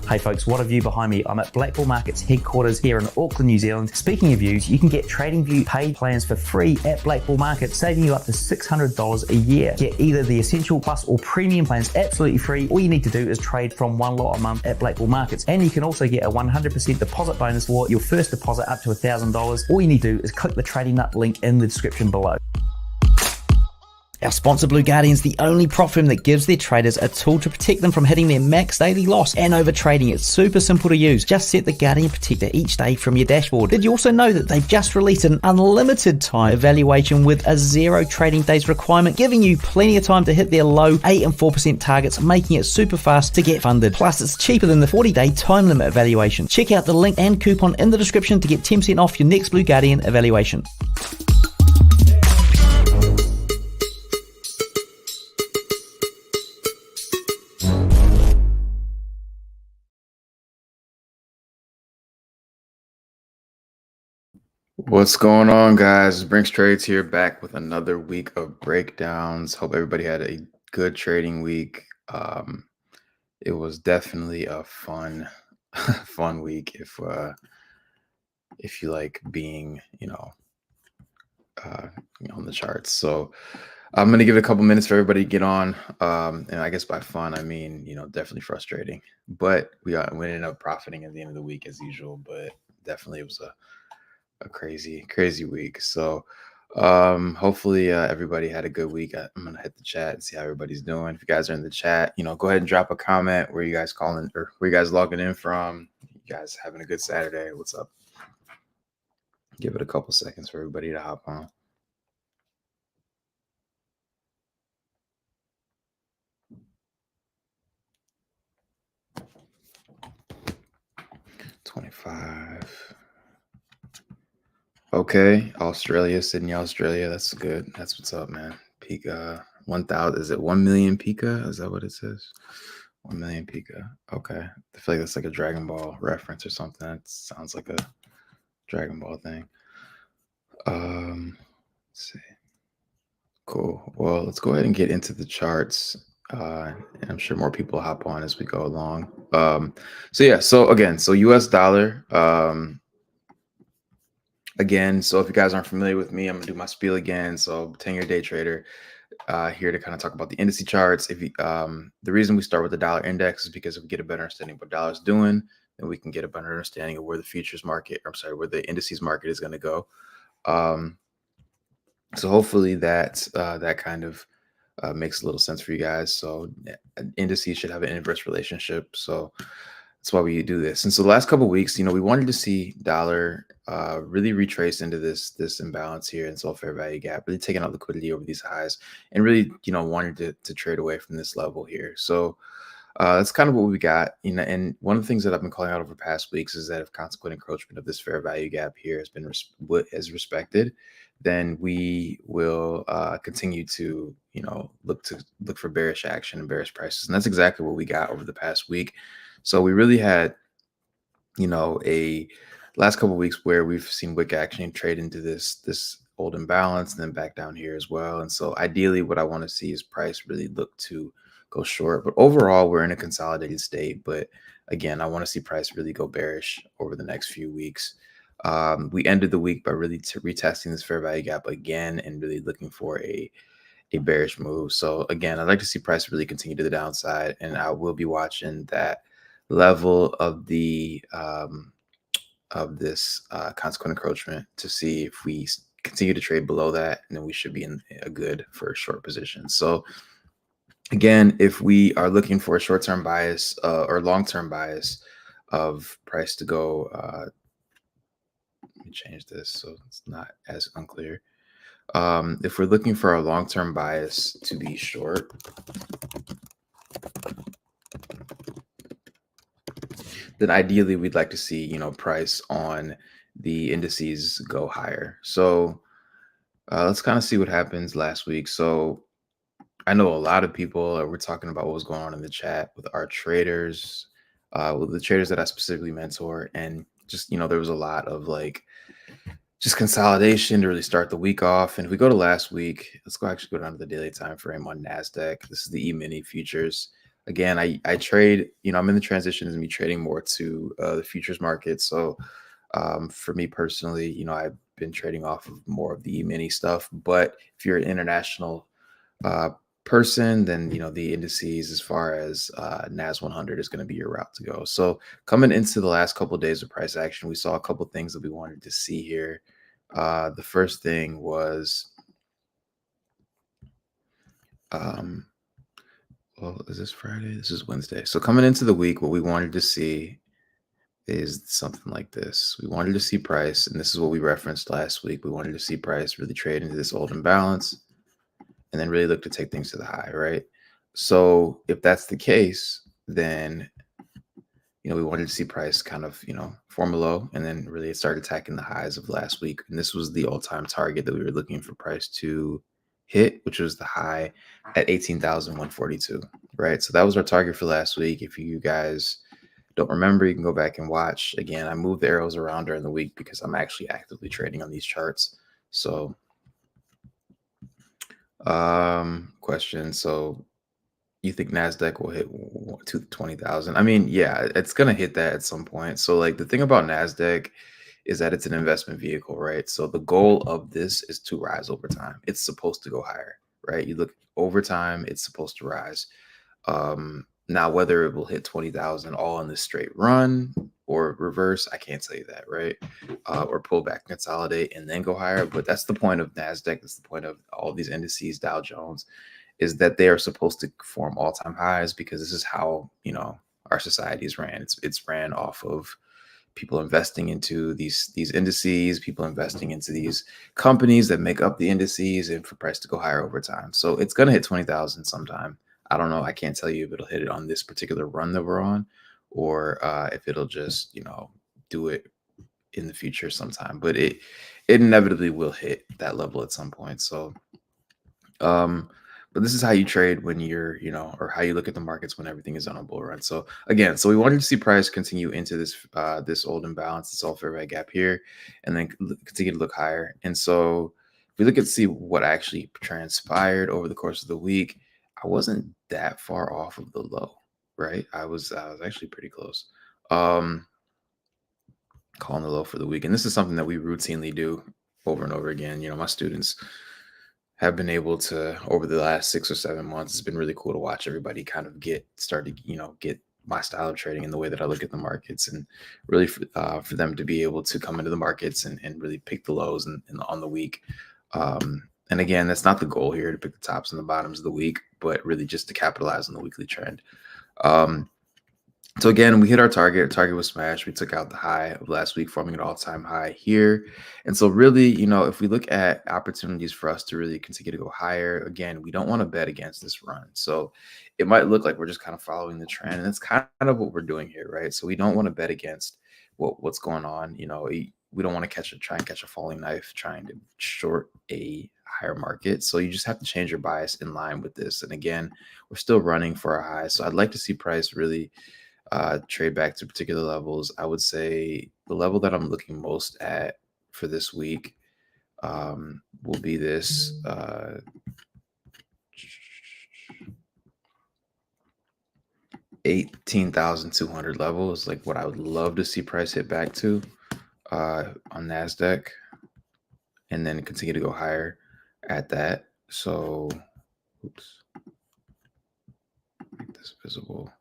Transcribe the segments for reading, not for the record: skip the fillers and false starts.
Hey folks, what a view behind me. I'm at Blackbull Markets headquarters here in Auckland, New Zealand. Speaking of views, you can get TradingView paid plans for free at Blackbull Markets, saving you up to $600 a year. Get either the Essential Plus or Premium plans absolutely free. All you need to do is trade from one lot a month at Blackbull Markets. And you can also get a 100% deposit bonus for your first deposit up to $1,000. All you need to do is click the Trading Nut link in the description below. Our sponsor Blue Guardian is the only prop firm that gives their traders a tool to protect them from hitting their max daily loss and over trading. It's super simple to use. Just set the Guardian Protector each day from your dashboard. Did you also know that they've just released an unlimited time evaluation with a 0 trading days requirement, giving you plenty of time to hit their low 8 and 4% targets, making it super fast to get funded. Plus, it's cheaper than the 40-day time limit evaluation. Check out the link and coupon in the description to get 10% off your next Blue Guardian evaluation. What's going on, guys? Brinks Trades here, back with another week of breakdowns. Hope everybody had a good trading week. It was definitely a fun week if you like being, on the charts. So I'm gonna give it a couple minutes for everybody to get on. And I guess by fun, I mean, definitely frustrating. But we ended up profiting at the end of the week as usual. But definitely it was a crazy week. So hopefully everybody had a good week. I'm gonna hit the chat and see how everybody's doing. If you guys are in the chat, go ahead and drop a comment. Where you guys calling, or where you guys logging in from? You guys having a good Saturday? What's up? Give it a couple seconds for everybody to hop on. $25. Okay, Australia, Sydney, Australia. That's good. That's what's up, man. Pika 1,000. Is it 1 million Pika? Is that what it says? 1 million Pika. Okay. I feel like that's like a Dragon Ball reference or something. That sounds like a Dragon Ball thing. Let's see. Cool. Well, let's go ahead and get into the charts. And I'm sure more people will hop on as we go along. So US dollar. Again, so if you guys aren't familiar with me, I'm gonna do my spiel again. So 10-year day trader, here to kind of talk about the indice charts. If you, the reason we start with the dollar index is because if we get a better understanding of what dollar's doing, then we can get a better understanding of where the futures market, where the indices market is going to go. So hopefully that kind of makes a little sense for you guys. So indices should have an inverse relationship. So that's why we do this. And so the last couple of weeks, we wanted to see dollar really retrace into this imbalance here, and so fair value gap, really taking out liquidity over these highs, and really wanted to trade away from this level here. So that's kind of what we got. And one of the things that I've been calling out over past weeks is that if consequent encroachment of this fair value gap here has been respected, then we will continue to look for bearish action and bearish prices, and that's exactly what we got over the past week. So we really had, a last couple of weeks where we've seen wick action trade into this old imbalance and then back down here as well. And so ideally what I want to see is price really look to go short. But overall, we're in a consolidated state. But again, I want to see price really go bearish over the next few weeks. We ended the week by really retesting this fair value gap again and really looking for a bearish move. So again, I'd like to see price really continue to the downside, and I will be watching that level of the of this consequent encroachment to see if we continue to trade below that, and then we should be in a good for a short position. So again, if we are looking for a short-term bias or long-term bias of price to go, let me change this so it's not as unclear. If we're looking for a long-term bias to be short, then ideally we'd like to see, price on the indices go higher. So let's kind of see what happens last week. So I know a lot of people were talking about what was going on in the chat with our traders, with the traders that I specifically mentor. And just, there was a lot of just consolidation to really start the week off. And if we go to last week, let's actually go down to the daily time frame on NASDAQ. This is the E-mini futures. again, I trade, I'm in the transition of me trading more to the futures market. So for me personally, I've been trading off of more of the mini stuff. But if you're an international uh, person, then the indices as far as NAS100 is going to be your route to go. So coming into the last couple of days of price action, we saw a couple of things that we wanted to see here. The first thing was, well, is this Friday? This is Wednesday. So coming into the week, what we wanted to see is something like this. We wanted to see price, and this is what we referenced last week. We wanted to see price really trade into this old imbalance and then really look to take things to the high, right? So if that's the case, then we wanted to see price kind of form a low and then really start attacking the highs of last week. And this was the all-time target that we were looking for price to hit, which was the high at 18,142, right? So that was our target for last week. If you guys don't remember, you can go back and watch. Again, I moved the arrows around during the week because I'm actually actively trading on these charts. So question. So you think NASDAQ will hit 20,000? I mean, yeah, it's going to hit that at some point. So like the thing about NASDAQ is that it's an investment vehicle, right? So the goal of this is to rise over time. It's supposed to go higher, right? You look over time, it's supposed to rise. Now, whether it will hit 20,000 all in this straight run or reverse, I can't tell you that, right? Or pull back, consolidate, and then go higher. But that's the point of NASDAQ. That's the point of all these indices, Dow Jones, is that they are supposed to form all-time highs because this is how, our society is ran. It's ran off of people investing into these indices, people investing into these companies that make up the indices, and for price to go higher over time. So it's going to hit 20,000 sometime. I don't know. I can't tell you if it'll hit it on this particular run that we're on, or if it'll just, do it in the future sometime. But it inevitably will hit that level at some point. So, but this is how you trade when you're, or how you look at the markets when everything is on a bull run. So again, so we wanted to see price continue into this this old imbalance, this all fair value gap here, and then continue to look higher. And so if we look at see what actually transpired over the course of the week, I wasn't that far off of the low, right? I was actually pretty close. Calling the low for the week, and this is something that we routinely do over and over again. My students have been able to, over the last 6 or 7 months, it's been really cool to watch everybody kind of get my style of trading and the way that I look at the markets, and really for them to be able to come into the markets and really pick the lows and on the week. And again, that's not the goal here to pick the tops and the bottoms of the week, but really just to capitalize on the weekly trend. So again, we hit our target. Our target was smashed. We took out the high of last week, forming an all-time high here. And so really, if we look at opportunities for us to really continue to go higher, again, we don't want to bet against this run. So it might look like we're just kind of following the trend, and that's kind of what we're doing here, right? So we don't want to bet against what's going on. We don't want to try and catch a falling knife trying to short a higher market. So you just have to change your bias in line with this. And again, we're still running for a high. So I'd like to see price really trade back to particular levels. I would say the level that I'm looking most at for this week will be this 18,200 level is like what I would love to see price hit back to on NASDAQ, and then continue to go higher at that. So, oops, make this visible.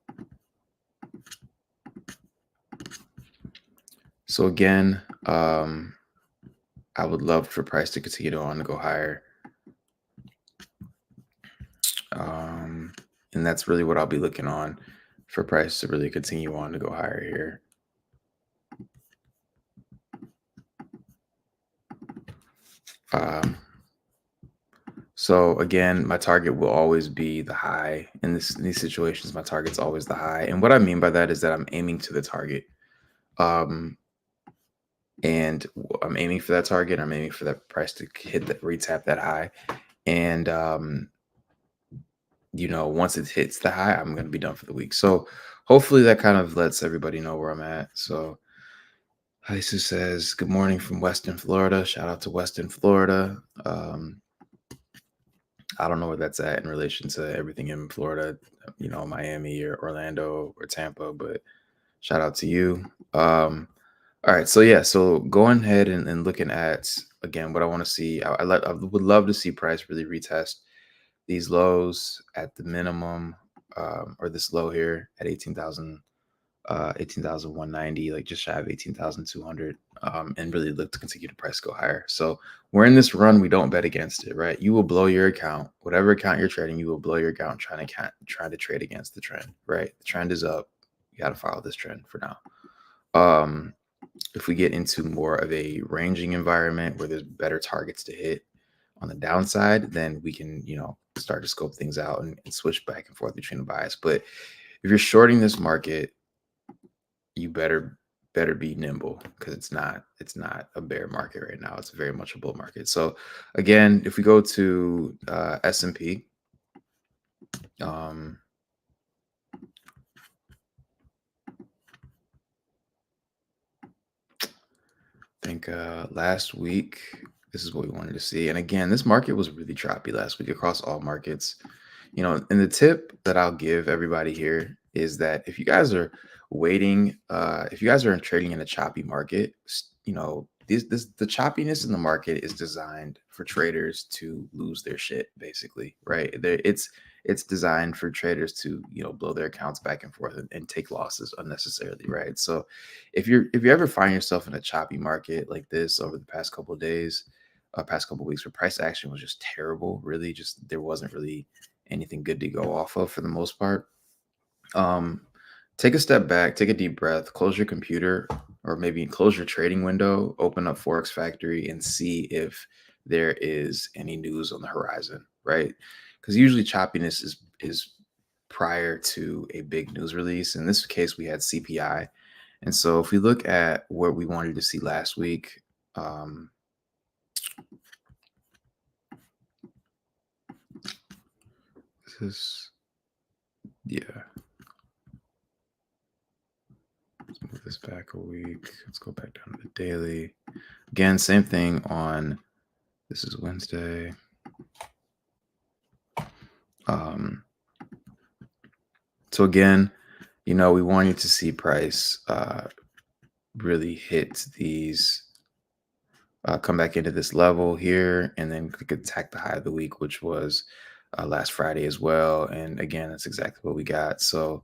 So again, I would love for price to continue to go higher. And that's really what I'll be looking on, for price to really continue on to go higher here. So again, my target will always be the high. In these situations, my target's always the high. And what I mean by that is that I'm aiming to the target. And I'm aiming for that target. I'm aiming for that price to hit that, retap that high. And once it hits the high, I'm going to be done for the week. So hopefully that kind of lets everybody know where I'm at. So Haisu says, good morning from Weston, Florida. Shout out to Weston, Florida. I don't know where that's at in relation to everything in Florida, Miami or Orlando or Tampa, but shout out to you. All right, so yeah, so going ahead and looking at again what I want to see, I would love to see price really retest these lows at the minimum, or this low here at 18,190, like just shy of 18,200, and really look to continue to price go higher. So we're in this run, we don't bet against it, right? You will blow your account, whatever account you're trading, you will blow your account trying to trade against the trend, right? The trend is up. You got to follow this trend for now. If we get into more of a ranging environment where there's better targets to hit on the downside, then we can, start to scope things out and switch back and forth between the bias. But if you're shorting this market, you better be nimble, because it's not a bear market right now. It's very much a bull market. So again, if we go to S&P, I think last week, this is what we wanted to see. And again, this market was really choppy last week across all markets. And the tip that I'll give everybody here is that if you guys are waiting, if you guys are trading in a choppy market, the choppiness in the market is designed for traders to lose their shit, basically, right? It's designed for traders to blow their accounts back and forth and take losses unnecessarily, right? So if you ever find yourself in a choppy market like this over the past couple of days, past couple of weeks, where price action was just terrible, really, just there wasn't really anything good to go off of for the most part. Take a step back, take a deep breath, close your computer, or maybe close your trading window, open up Forex Factory, and see if there is any news on the horizon, right? Because usually choppiness is prior to a big news release. In this case, we had CPI. And so if we look at what we wanted to see last week, yeah. Let's move this back a week. Let's go back down to the daily. Again, same thing on, this is Wednesday. So again, we wanted to see price really hit these, come back into this level here, and then attack the high of the week, which was last Friday as well. And again, that's exactly what we got. So,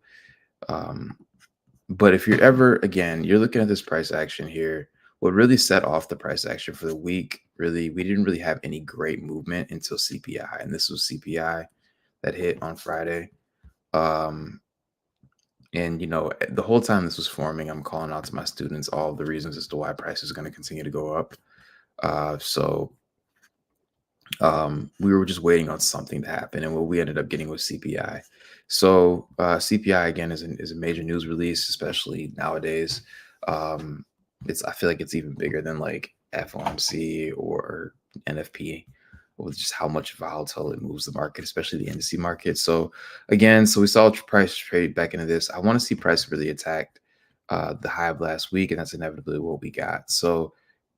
but if you're ever, again, you're looking at this price action here, what really set off the price action for the week, really, we didn't really have any great movement until CPI. And this was CPI that hit on Friday. And, the whole time this was forming, I'm calling out to my students all of the reasons as to why price is going to continue to go up. So we were just waiting on something to happen, and what we ended up getting was CPI. So CPI again is a major news release, especially nowadays. I feel like it's even bigger than like FOMC or NFP, with just how much volatile it moves the market, especially the indice market. So again, we saw price trade back into this. I want to see price really attack the high of last week, and that's inevitably what we got. So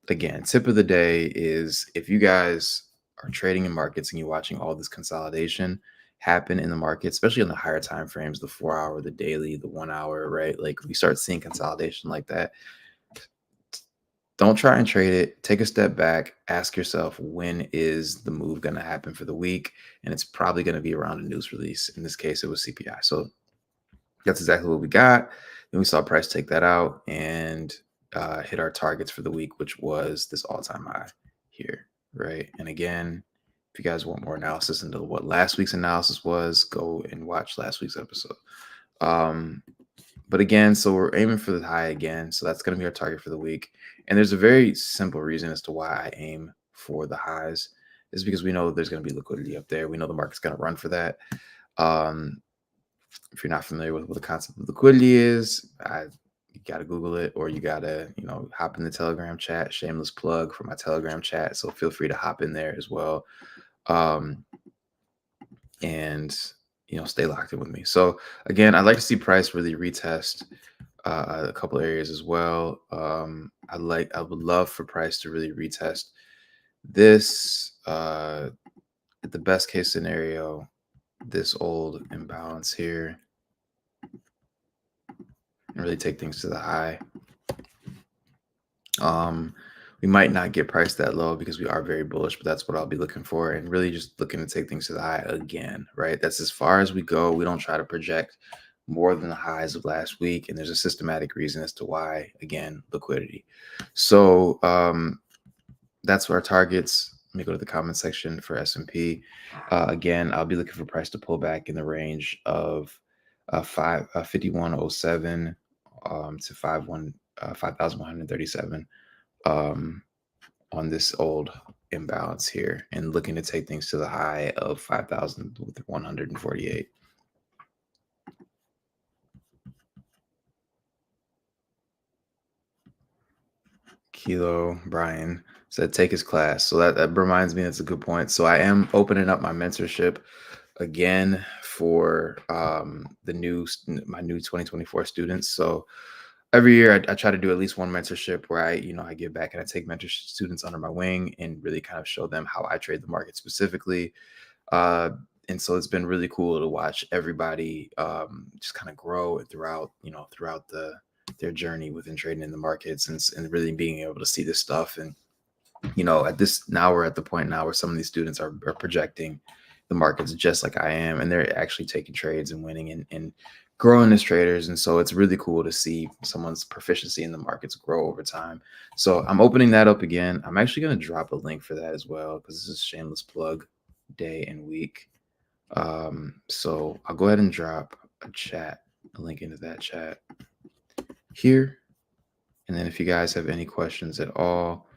again, tip of the day is, if you guys are trading in markets and you're watching all this consolidation happen in the market, especially on the higher time frames, the 4 hour, the daily, the 1 hour, right? Like we start seeing consolidation like that. Don't try and trade it. Take a step back. Ask yourself, when is the move going to happen for the week? And it's probably going to be around a news release. In this case, it was CPI. So that's exactly what we got. Then we saw price take that out and hit our targets for the week, which was this all-time high here, right? And again, if you guys want more analysis into what last week's analysis was, go and watch last week's episode. But again, so we're aiming for the high again. So that's going to be our target for the week. And there's a very simple reason as to why I aim for the highs, is because we know that there's going to be liquidity up there. We know the market's going to run for that. If you're not familiar with what the concept of liquidity is, you got to Google it, or you got to, hop in the Telegram chat. Shameless plug for my Telegram chat. So feel free to hop in there as well. And, stay locked in with me. So again, I'd like to see price really retest a couple areas as well. I would love for price to really retest this at the best case scenario, this old imbalance here, and really take things to the high. We might not get priced that low because we are very bullish, but that's what I'll be looking for, and really just looking to take things to the high again, right? That's as far as we go. We don't try to project more than the highs of last week, and there's a systematic reason as to why. Again, liquidity. So that's our targets. Let me go to the comment section for S&P. Again, I'll be looking for price to pull back in the range of 5107 to 5137 on this old imbalance here, and looking to take things to the high of 5,148. Kilo Brian said take his class. So that reminds me, that's a good point. So I am opening up my mentorship again for my new 2024 students. So every year I try to do at least one mentorship where I give back and I take mentorship students under my wing and really kind of show them how I trade the market specifically. And so it's been really cool to watch everybody just kind of grow throughout their journey within trading in the markets, and really being able to see this stuff. And now we're at the point now where some of these students are projecting the markets just like I am, and they're actually taking trades and winning and growing as traders. And so it's really cool to see someone's proficiency in the markets grow over time. So I'm opening that up again. I'm actually going to drop a link for that as well, because this is a shameless plug day and week. So I'll go ahead and drop a link into that chat here. And then if you guys have any questions at all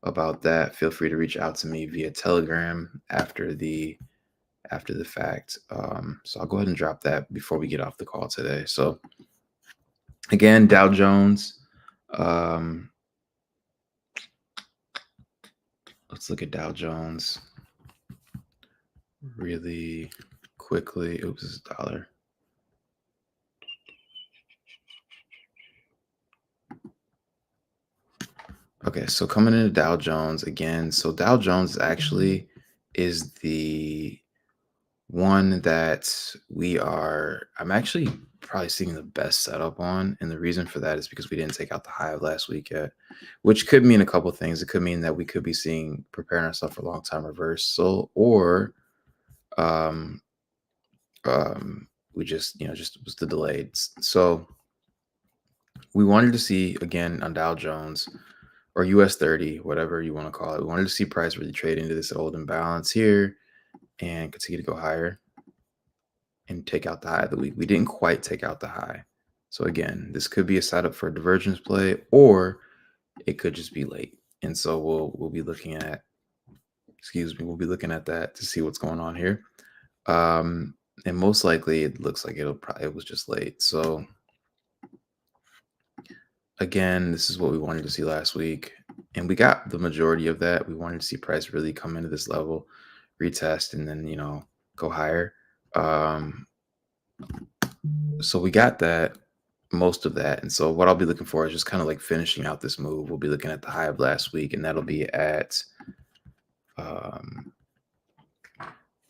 about that, feel free to reach out to me via Telegram after the fact. So I'll go ahead and drop that before we get off the call today. So again, Dow Jones. Let's look at Dow Jones really quickly. Oops, it's a dollar. Okay, so coming into Dow Jones again. So Dow Jones actually is the one that I'm actually probably seeing the best setup on. And the reason for that is because we didn't take out the high of last week yet, which could mean a couple of things. It could mean that we could be preparing ourselves for a long time reversal, or we just was the delayed. So we wanted to see, again, on Dow Jones or US30, whatever you want to call it, we wanted to see price really trade into this old imbalance here and continue to go higher and take out the high of the week. We didn't quite take out the high. So again, this could be a setup for a divergence play, or it could just be late. And so we'll be looking at, we'll be looking at that to see what's going on here. And most likely it looks like it was just late. So again, this is what we wanted to see last week, and we got the majority of that. We wanted to see price really come into this level, retest, and then go higher. So we got that, most of that. And so what I'll be looking for is just kind of like finishing out this move. We'll be looking at the high of last week, and that'll be at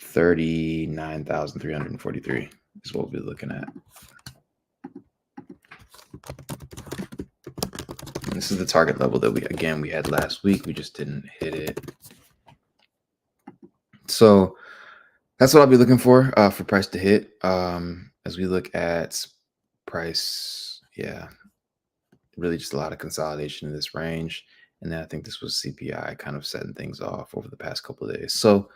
39,343 is what we'll be looking at. And this is the target level that we had last week. We just didn't hit it. So that's what I'll be looking for price to hit. As we look at price, really just a lot of consolidation in this range. And then I think this was CPI kind of setting things off over the past couple of days. So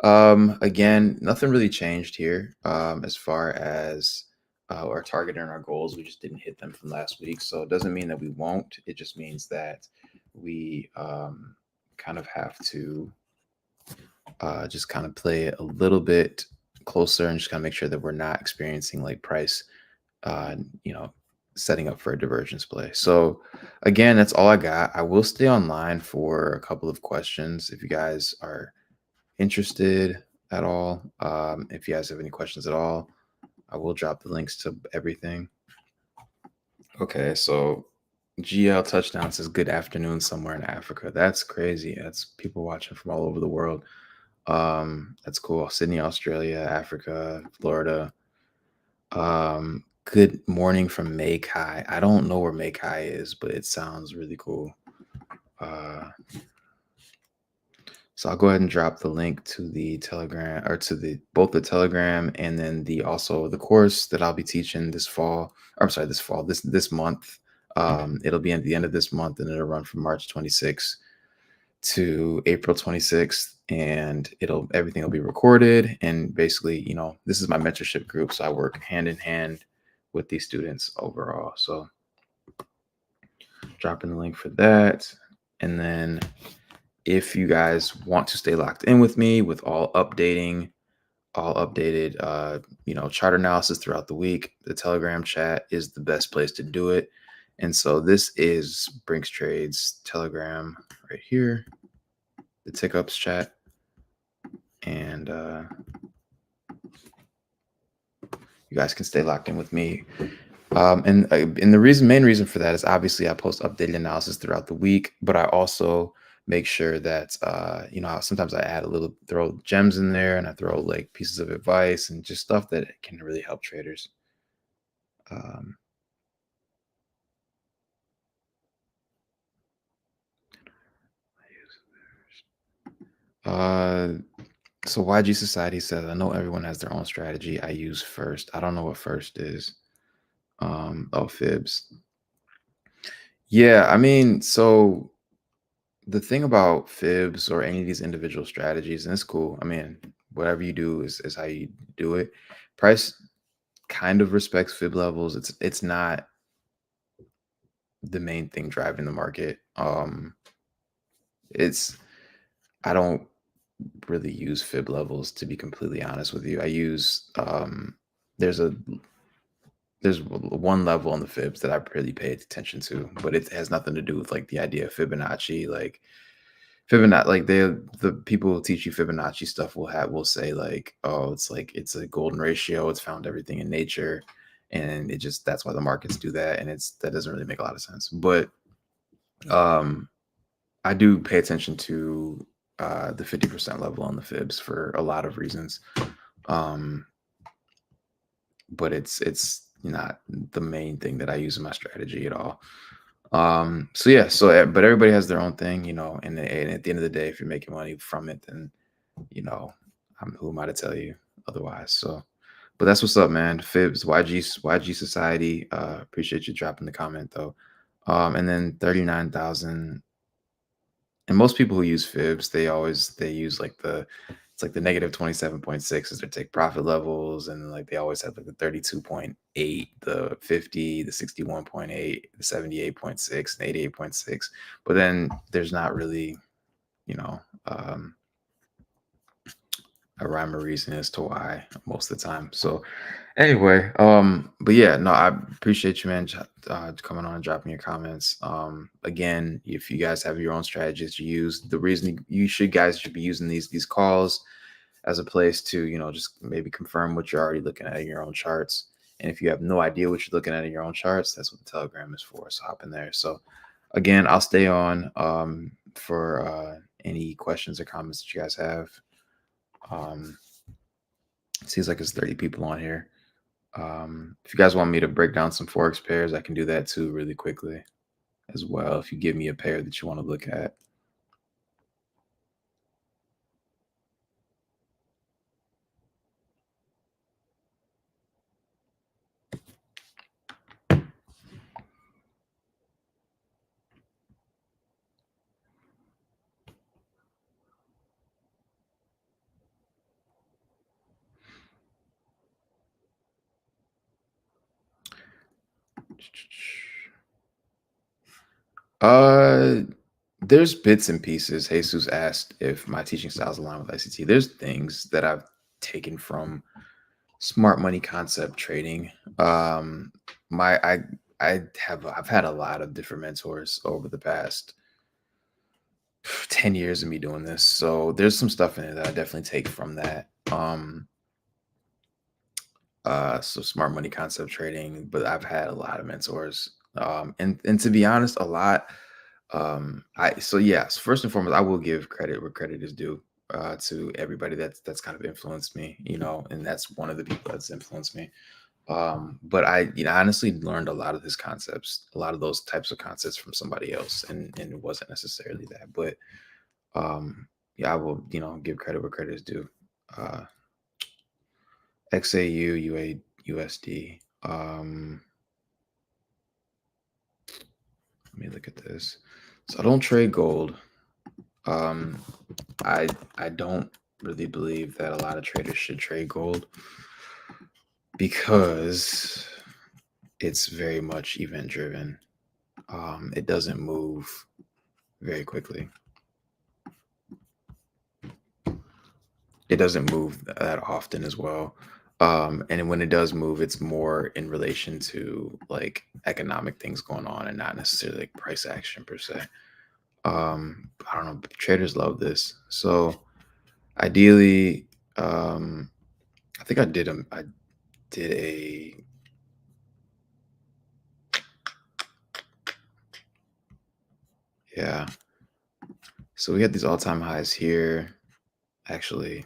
again, nothing really changed here as far as our target and our goals. We just didn't hit them from last week. So it doesn't mean that we won't. It just means that we kind of have to just kind of play it a little bit closer and just kind of make sure that we're not experiencing like price, setting up for a divergence play. So again, that's all I got. I will stay online for a couple of questions if you guys are interested at all. If you guys have any questions at all, I will drop the links to everything. Okay, so GL Touchdown says good afternoon somewhere in Africa. That's crazy. That's people watching from all over the world. That's cool. Sydney, Australia, Africa, Florida. Good morning from Makai. I don't know where Makai is, but it sounds really cool. So I'll go ahead and drop the link to the Telegram, or to the both the Telegram and then the also the course that I'll be teaching this fall. Or I'm sorry, this month. It'll be at the end of this month, and it'll run from March 26th to April 26th, and everything will be recorded. And basically, this is my mentorship group, so I work hand in hand with these students overall. So dropping the link for that. And then if you guys want to stay locked in with me with all updated chart analysis throughout the week, the Telegram chat is the best place to do it. And so this is Brinks Trades Telegram right here, the tick ups chat. And you guys can stay locked in with me. And the main reason for that is obviously I post updated analysis throughout the week, but I also make sure that sometimes I throw gems in there, and I throw like pieces of advice and just stuff that can really help traders. So YG Society says, I know everyone has their own strategy. I use first. I don't know what first is. Fibs. Yeah, I mean, so the thing about fibs or any of these individual strategies, and it's cool. I mean, whatever you do is how you do it. Price kind of respects fib levels. It's not the main thing driving the market. I don't really use fib levels, to be completely honest with you. I use there's one level on the fibs that I really paid attention to, but it has nothing to do with like the idea of Fibonacci. Like Fibonacci, like the people who teach you Fibonacci stuff will say like, oh, it's a golden ratio. It's found everything in nature, and that's why the markets do that, and that doesn't really make a lot of sense. But I do pay attention to the 50% level on the fibs for a lot of reasons. But it's not the main thing that I use in my strategy at all. But everybody has their own thing, and at the end of the day, if you're making money from it, then who am I to tell you otherwise? So, but that's what's up, man. Fibs, YG Society. Appreciate you dropping the comment though. And then 39,000. And most people who use fibs, they use like it's like the negative 27.6 as their take profit levels, and like they always have like the 32.8, the 50, the 61.8, the 78.6, and 88.6. But then there's not really, a rhyme or reason as to why most of the time. So anyway, but yeah, no, I appreciate you, man, coming on and dropping your comments. Again, if you guys have your own strategies to use, the reason guys should be using these calls as a place to, just maybe confirm what you're already looking at in your own charts. And if you have no idea what you're looking at in your own charts, that's what the Telegram is for. So hop in there. So again, I'll stay on for any questions or comments that you guys have. It seems like it's 30 people on here. If you guys want me to break down some Forex pairs, I can do that too really quickly as well. If you give me a pair that you want to look at. There's bits and pieces. Jesus asked if my teaching styles align with ICT. There's things that I've taken from smart money concept trading. I've had a lot of different mentors over the past 10 years of me doing this. So there's some stuff in it that I definitely take from that. So smart money concept trading, but I've had a lot of mentors. And to be honest, a lot. Yes, first and foremost, I will give credit where credit is due. to everybody that's kind of influenced me, and that's one of the people that's influenced me. But I honestly learned a lot of his concepts, a lot of those types of concepts from somebody else, and it wasn't necessarily that. But yeah, I will, give credit where credit is due. Uh, XAU, USD. Let me look at this. So I don't trade gold. Um, I don't really believe that a lot of traders should trade gold because it's very much event driven. It doesn't move very quickly. It doesn't move that often as well. And when it does move, it's more in relation to like economic things going on and not necessarily like price action per se. I don't know, traders love this. So ideally, I think I did a yeah. So we had these all-time highs here. Actually,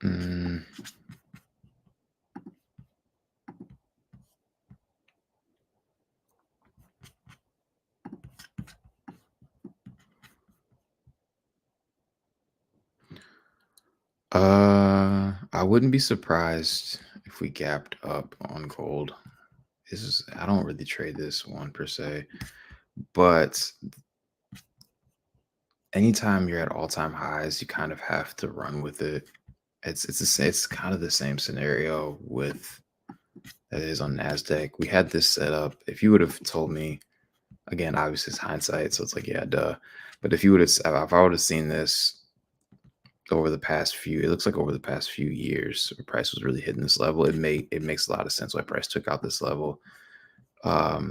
mm, I wouldn't be surprised if we gapped up on gold. I don't really trade this one per se, but anytime you're at all-time highs, you kind of have to run with it. It's kind of the same scenario with that is on NASDAQ. We had this set up. If you would have told me, again, obviously it's hindsight, so it's like, yeah, duh. But if I would have seen this over the past few, it looks like over the past few years, the price was really hitting this level. It makes a lot of sense why price took out this level. A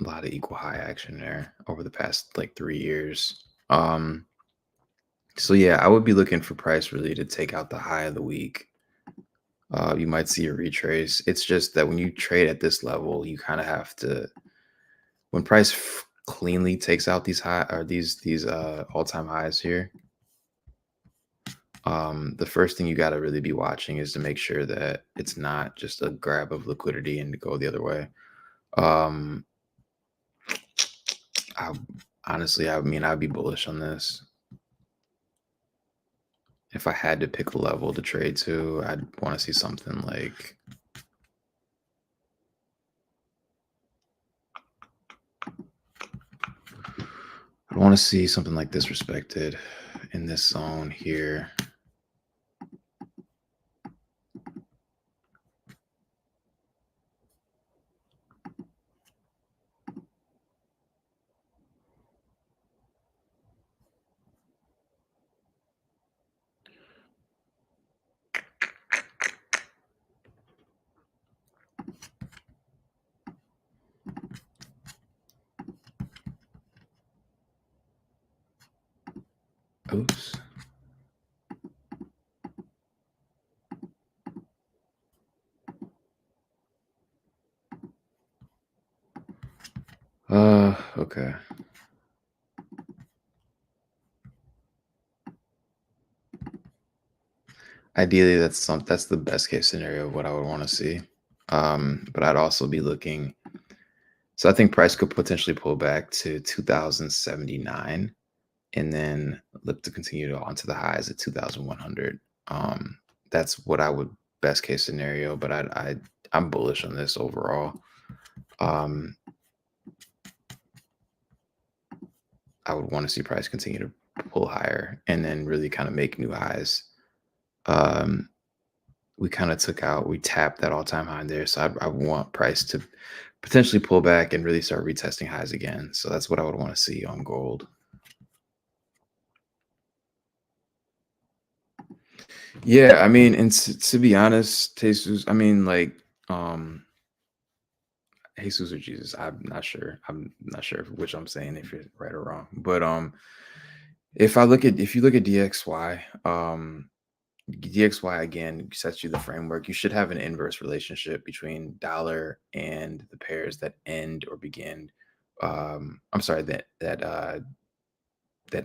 lot of equal high action there over the past like 3 years. So yeah, I would be looking for price really to take out the high of the week. You might see a retrace. It's just that when you trade at this level, you kind of have to, when price cleanly takes out these high or these all-time highs here, the first thing you got to really be watching is to make sure that it's not just a grab of liquidity and to go the other way. I honestly, I mean, I'd be bullish on this. If I had to pick a level to trade to, I'd want to see something like I want to see something like this respected in this zone here. Oops. Okay. Ideally, that's the best case scenario of what I would want to see. But I'd also be looking. So I think price could potentially pull back to 2079 and then look to continue onto the highs at 2100. That's what I would best case scenario, but I'm bullish on this overall. I would want to see price continue to pull higher and then really kind of make new highs. We kind of we tapped that all-time high there. So I want price to potentially pull back and really start retesting highs again. So that's what I would want to see on gold. Yeah, I mean, and to be honest, Jesus, I mean, like, Jesus or Jesus, I'm not sure. I'm not sure which I'm saying, if you're right or wrong. But if you look at DXY, DXY again sets you the framework. You should have an inverse relationship between dollar and the pairs that end or begin. I'm sorry, that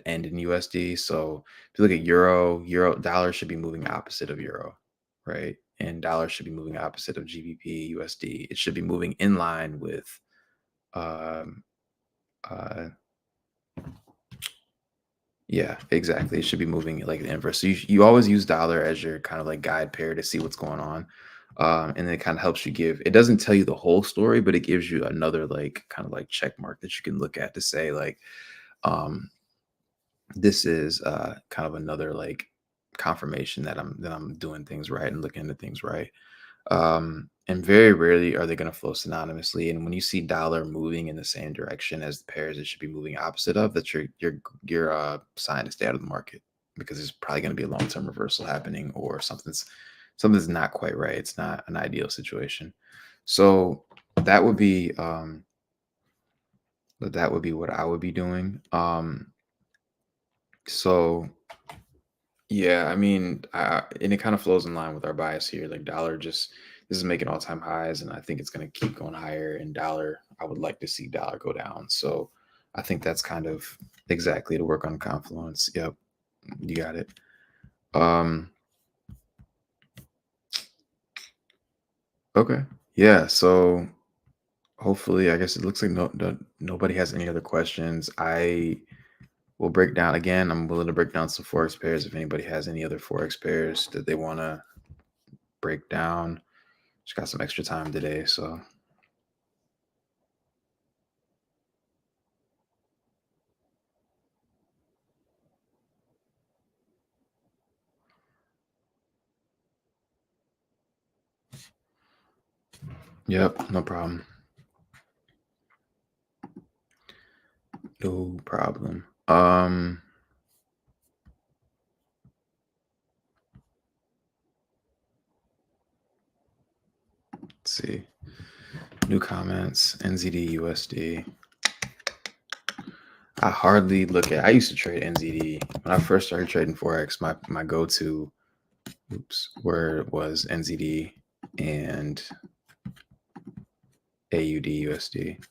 end in USD. So if you look at euro dollar should be moving opposite of euro, right? And dollar should be moving opposite of GBP, USD. It should be moving in line with um uh yeah, exactly. It should be moving like the inverse. So you always use dollar as your kind of like guide pair to see what's going on. And then it kind of helps you give, it doesn't tell you the whole story, but it gives you another like kind of like check mark that you can look at to say like, um, this is kind of another like confirmation that I'm doing things right and looking into things right. And very rarely are they going to flow synonymously. And when you see dollar moving in the same direction as the pairs, it should be moving opposite of. That's your sign to stay out of the market, because there's probably going to be a long term reversal happening, or something's not quite right. It's not an ideal situation. So that would be what I would be doing. So yeah, I mean, and it kind of flows in line with our bias here. Like dollar just, this is making all-time highs, and I think it's going to keep going higher. And dollar, I would like to see dollar go down. So I think that's kind of exactly to work on confluence. Yep, you got it. Okay, yeah. So hopefully, I guess it looks like nobody has any other questions. I will break down again. I'm willing to break down some forex pairs if anybody has any other forex pairs that they want to break down. Just got some extra time today, so yep, no problem. No problem. Let's see. New comments, NZD, USD. I hardly look at, I used to trade NZD. When I first started trading Forex, my go-to word was NZD and AUD USD.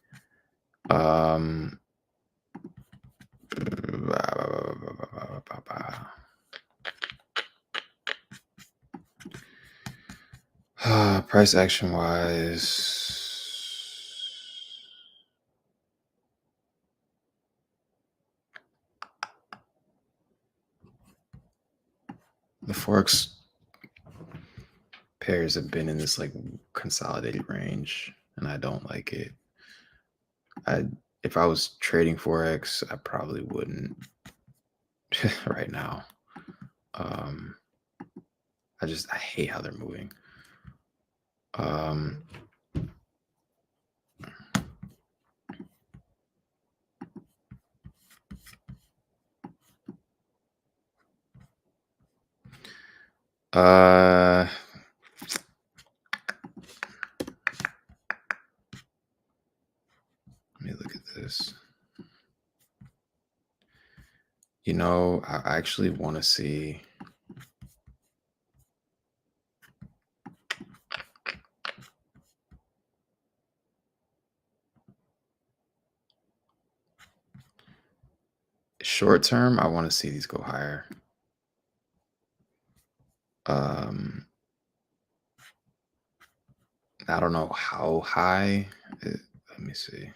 Price action wise, the Forex pairs have been in this like consolidated range, and I don't like it. If I was trading Forex, I probably wouldn't right now. I hate how they're moving. Let me look at this. You know, I actually want to see. Short term, I want to see these go higher. I don't know how high. Let me see.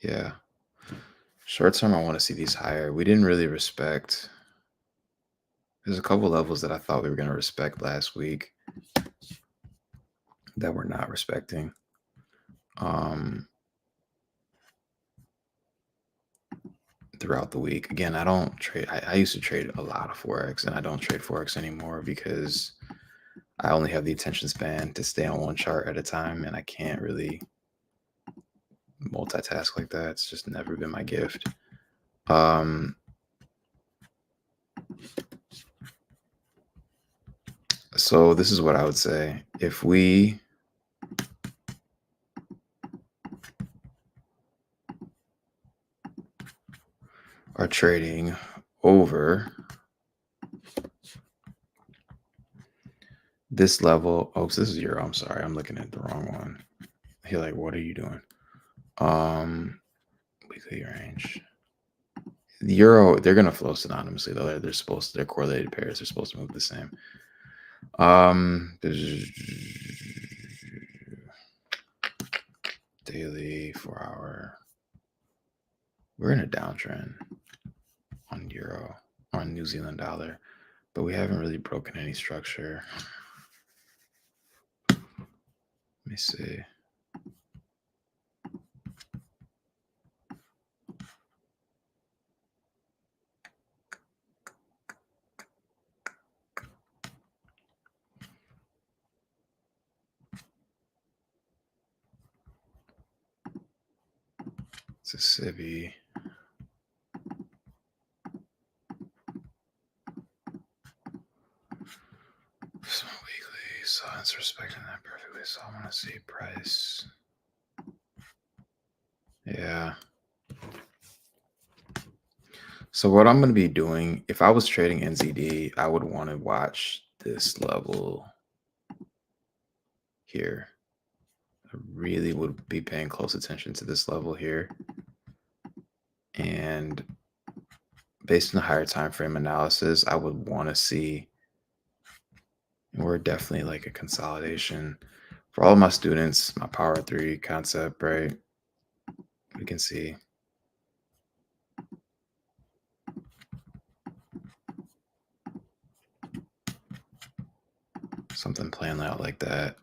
Yeah. Short term, I want to see these higher. We didn't really respect. There's a couple levels that I thought we were going to respect last week that we're not respecting. Throughout the week. Again, I don't trade. I used to trade a lot of Forex, and I don't trade Forex anymore because I only have the attention span to stay on one chart at a time, and I can't really multitask like that. It's just never been my gift. So this is what I would say. If we are trading over this level. Oh, so this is euro. I'm sorry, I'm looking at the wrong one. You're like, what are you doing? Weekly range. The euro, they're gonna flow synonymously though. They're correlated pairs. They're supposed to move the same. Daily 4-hour. We're in a downtrend on euro, on New Zealand dollar, but we haven't really broken any structure. Let me see. It's a civvy. So weekly, so it's respecting that perfectly. So I want to see price. Yeah. So what I'm going to be doing, if I was trading NZD, I would want to watch this level here. I really would be paying close attention to this level here. And based on the higher time frame analysis, I would want to see, and we're definitely like a consolidation. For all of my students, my Power 3 concept, right? We can see something playing out like that,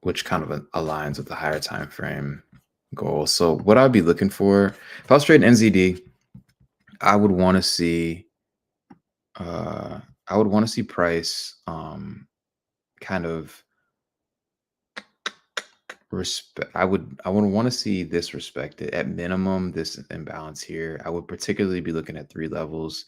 which kind of aligns with the higher time frame goal. So what I'd be looking for, if I was trading NZD, I would want to see price kind of respect. I would want to see this respected at minimum. This imbalance here, I would particularly be looking at 3 levels.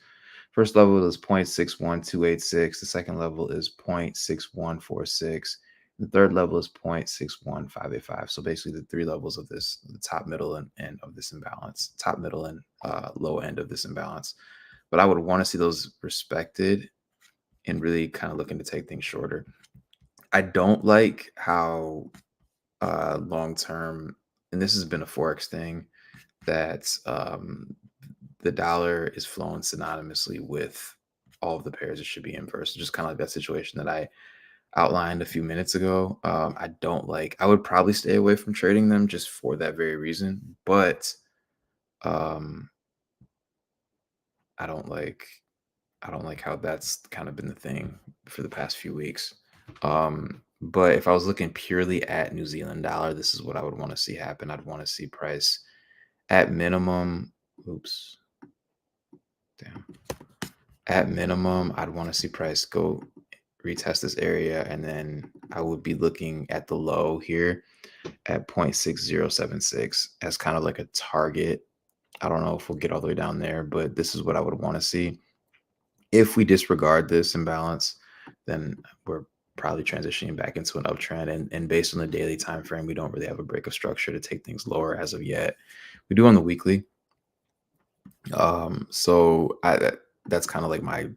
First level is 0.61286. The second level is 0.6146. The third level is 0.61585. So basically the 3 levels of this, the top, middle, and end of this imbalance, top, middle, and low end of this imbalance. But I would want to see those respected and really kind of looking to take things shorter. I don't like how long term, and this has been a Forex thing, that the dollar is flowing synonymously with all of the pairs. It should be inverse. Just kind of like that situation that I outlined a few minutes ago. I don't like. I would probably stay away from trading them just for that very reason. But I don't like how that's kind of been the thing for the past few weeks. But if I was looking purely at New Zealand dollar, this is what I would want to see happen. I'd want to see price at minimum. Oops. Damn. At minimum, I'd want to see price go retest this area, and then I would be looking at the low here at 0.6076 as kind of like a target. I don't know if we'll get all the way down there, but this is what I would want to see. If we disregard this imbalance, then we're probably transitioning back into an uptrend. And based on the daily time frame, we don't really have a break of structure to take things lower as of yet. We do on the weekly. So that's kind of like my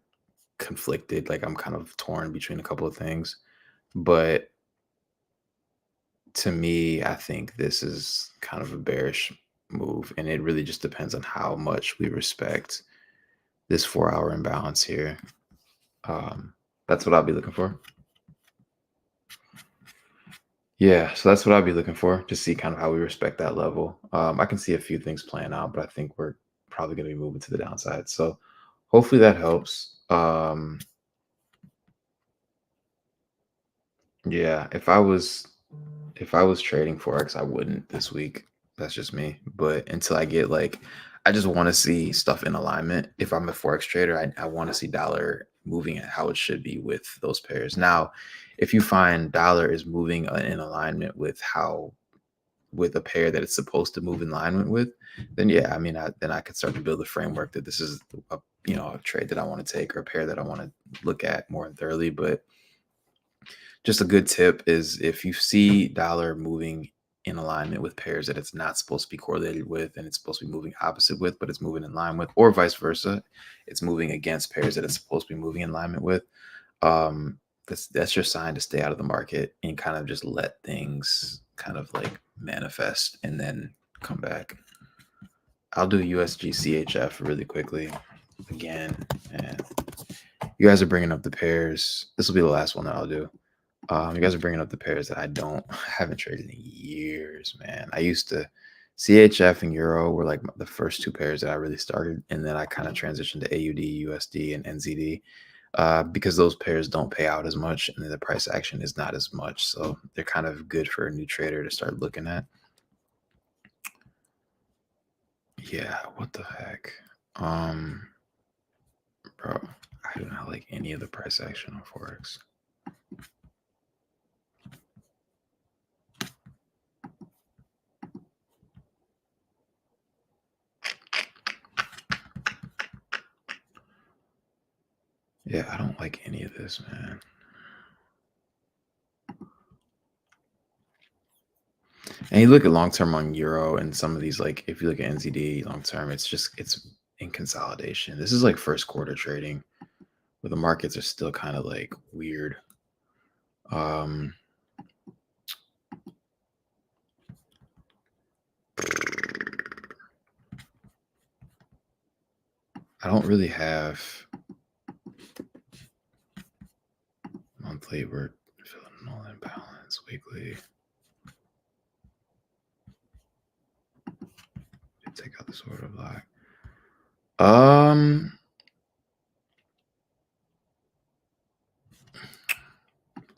conflicted, like I'm kind of torn between a couple of things. But to me, I think this is kind of a bearish move, and it really just depends on how much we respect this 4-hour imbalance here. That's what I'll be looking for. Yeah, so that's what I'll be looking for, to see kind of how we respect that level. I can see a few things playing out, but I think we're probably going to be moving to the downside. So hopefully that helps. Yeah, if I was trading Forex, I wouldn't this week. That's just me. But until I get I just want to see stuff in alignment. If I'm a Forex trader, I want to see dollar moving at how it should be with those pairs. Now, if you find dollar is moving in alignment with a pair that it's supposed to move in alignment with, then yeah, I mean, then I could start to build a framework that this is a trade that I want to take, or a pair that I want to look at more thoroughly. But just a good tip is, if you see dollar moving in alignment with pairs that it's not supposed to be correlated with, and it's supposed to be moving opposite with, but it's moving in line with, or vice versa, it's moving against pairs that it's supposed to be moving in alignment with, That's your sign to stay out of the market and kind of just let things kind of like manifest and then come back. I'll do USG CHF really quickly again. And you guys are bringing up the pairs. This will be the last one that I'll do. You guys are bringing up the pairs that I haven't traded in years, man. I used to CHF and Euro were like the first two pairs that I really started. And then I kind of transitioned to AUD, USD, and NZD because those pairs don't pay out as much and then the price action is not as much. So they're kind of good for a new trader to start looking at. Yeah, what the heck? Bro, I do not like any of the price action on Forex. Yeah, I don't like any of this, man. And you look at long term on Euro and some of these, like if you look at NZD long term, it's in consolidation. This is like first quarter trading where the markets are still kind of like weird. I don't really have monthly. We're filling null imbalance weekly. Take out this order block. I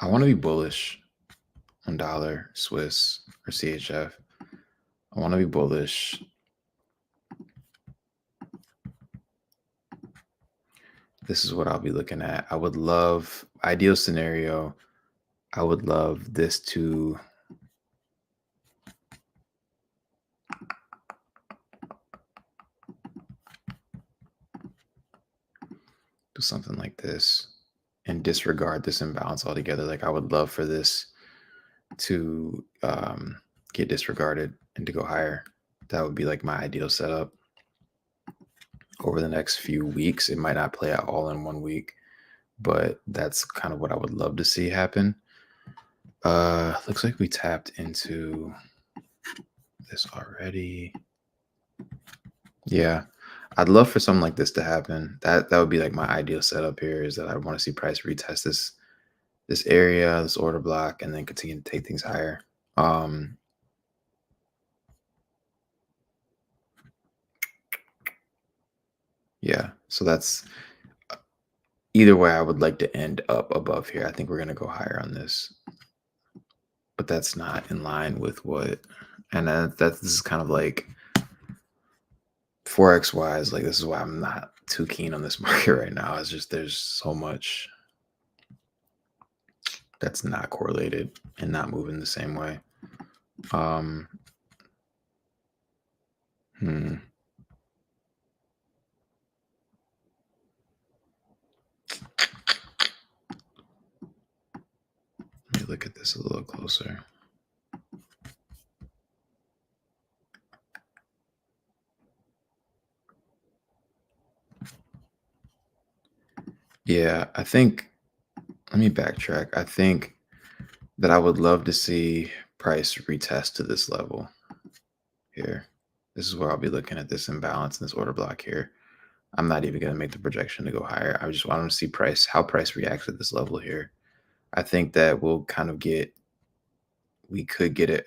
want to be bullish on dollar, Swiss, or CHF. I want to be bullish. This is what I'll be looking at. I would love, ideal scenario, I would love this to do something like this and disregard this imbalance altogether. Like I would love for this to get disregarded and to go higher. That would be like my ideal setup over the next few weeks. It might not play out all in 1 week, but that's kind of what I would love to see happen. Looks like we tapped into this already. Yeah, I'd love for something like this to happen. That would be like my ideal setup here, is that I want to see price retest this area, this order block, and then continue to take things higher. Yeah, so that's either way. I would like to end up above here. I think we're gonna go higher on this, but that's not in line with what. And this is kind of like Forex wise, like this is why I'm not too keen on this market right now. It's just there's so much that's not correlated and not moving the same way. Let me look at this a little closer. Yeah, I think, let me backtrack. I think that I would love to see price retest to this level here. This is where I'll be looking at this imbalance in this order block here. I'm not even going to make the projection to go higher. I just want to see how price reacts at this level here. I think that we'll kind of we could get in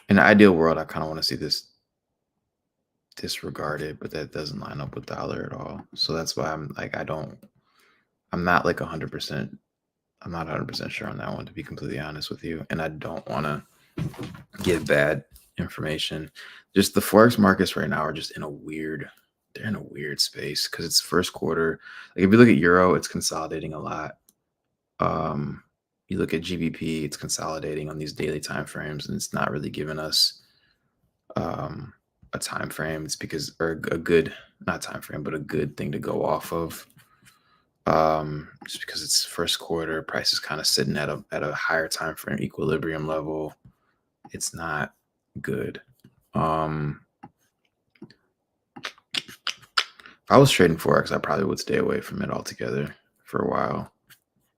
an ideal world. I kind of want to see this disregarded, but that doesn't line up with dollar at all. So that's why I'm like, I'm not like 100%. I'm not 100% sure on that one, to be completely honest with you. And I don't want to give bad information. Just the Forex markets right now are just they're in a weird space because it's first quarter. Like if you look at Euro, it's consolidating a lot. You look at GBP, it's consolidating on these daily time frames, and it's not really giving us a time frame. It's because, or a good, not time frame, but a good thing to go off of. Just because it's first quarter, price is kind of sitting at a higher time frame equilibrium level. It's not good. If I was trading Forex, I probably would stay away from it altogether. for a while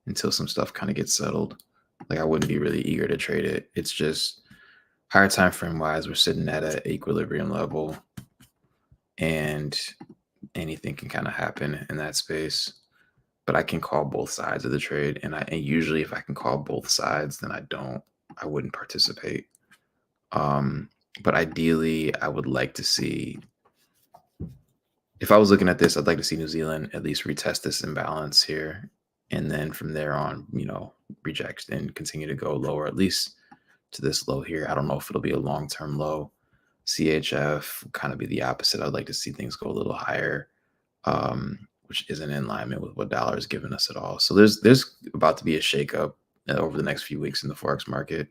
until some stuff kind of gets settled. Like I wouldn't be really eager to trade it. It's just higher time frame wise, we're sitting at an equilibrium level, and anything can kind of happen in that space. But I can call both sides of the trade, and usually if I can call both sides, then I wouldn't participate. But ideally, I would like to see, if I was looking at this, I'd like to see New Zealand at least retest this imbalance here, and then from there on, reject and continue to go lower, at least to this low here. I don't know if it'll be a long-term low. CHF kind of be the opposite. I'd like to see things go a little higher, which isn't in alignment with what dollar is giving us at all. So there's about to be a shakeup over the next few weeks in the Forex market.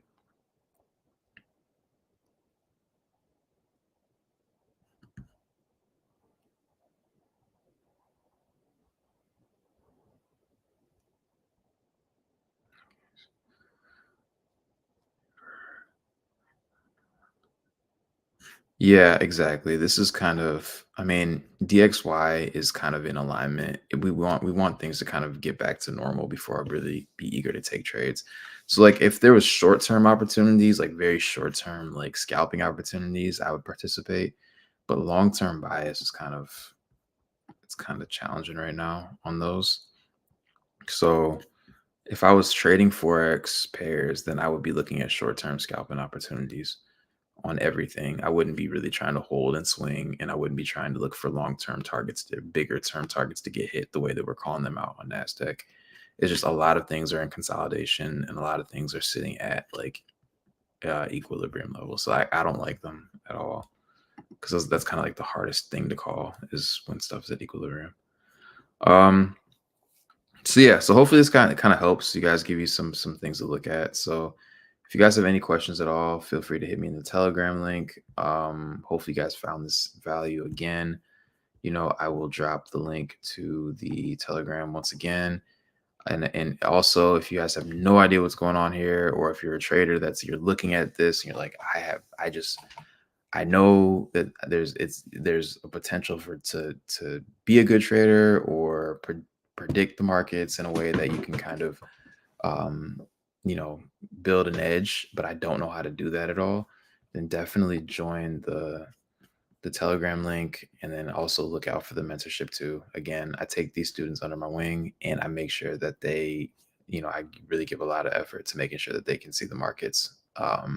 Yeah, exactly. This is kind of, I mean, DXY is kind of in alignment. We want things to kind of get back to normal before I really be eager to take trades. So like if there was short-term opportunities, like very short-term, like scalping opportunities, I would participate. But long-term bias is it's kind of challenging right now on those. So if I was trading Forex pairs, then I would be looking at short-term scalping opportunities on everything. I wouldn't be really trying to hold and swing, and I wouldn't be trying to look for long-term targets, to bigger term targets to get hit the way that we're calling them out on NASDAQ. It's just a lot of things are in consolidation, and a lot of things are sitting at like equilibrium levels. So I don't like them at all, because that's kind of like the hardest thing to call, is when stuff's at equilibrium. So yeah, so hopefully this kind of helps you guys, give you some things to look at. So if you guys have any questions at all, feel free to hit me in the Telegram link. Hopefully you guys found this value. Again, I will drop the link to the Telegram once again. And also, if you guys have no idea what's going on here, or if you're a trader you're looking at this and you're like, I know that there's a potential to be a good trader, or predict the markets in a way that you can kind of build an edge, but I don't know how to do that at all, then definitely join the Telegram link, and then also look out for the mentorship too. Again, I take these students under my wing, and I make sure that they, I really give a lot of effort to making sure that they can see the markets, at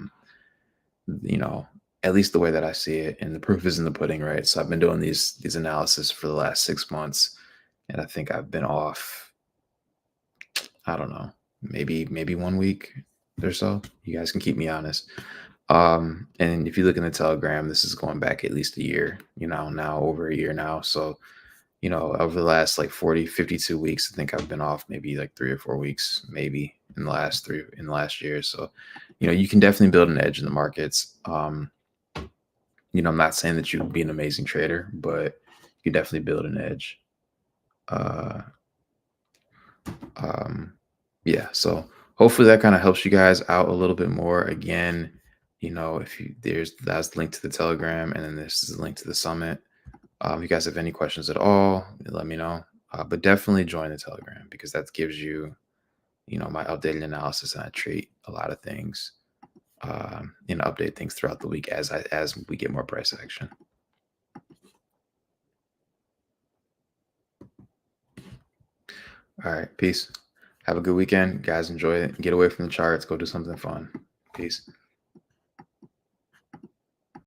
least the way that I see it. And the proof is in the pudding, right? So I've been doing these analysis for the last 6 months, and I think I've been off, I don't know, maybe 1 week or so. You guys can keep me honest. And if you look in the Telegram, this is going back at least a year, now over a year now. So, over the last like 52 weeks, I think I've been off maybe like 3 or 4 weeks, maybe in the last year. So, you can definitely build an edge in the markets. I'm not saying that you would be an amazing trader, but you can definitely build an edge. Yeah, so hopefully that kind of helps you guys out a little bit more. Again, that's the link to the Telegram, and then this is the link to the summit. If you guys have any questions at all, let me know. But definitely join the Telegram, because that gives you, my updated analysis, and I treat a lot of things, update things throughout the week as we get more price action. All right, peace. Have a good weekend, guys. Enjoy it. Get away from the charts. Go do something fun. Peace.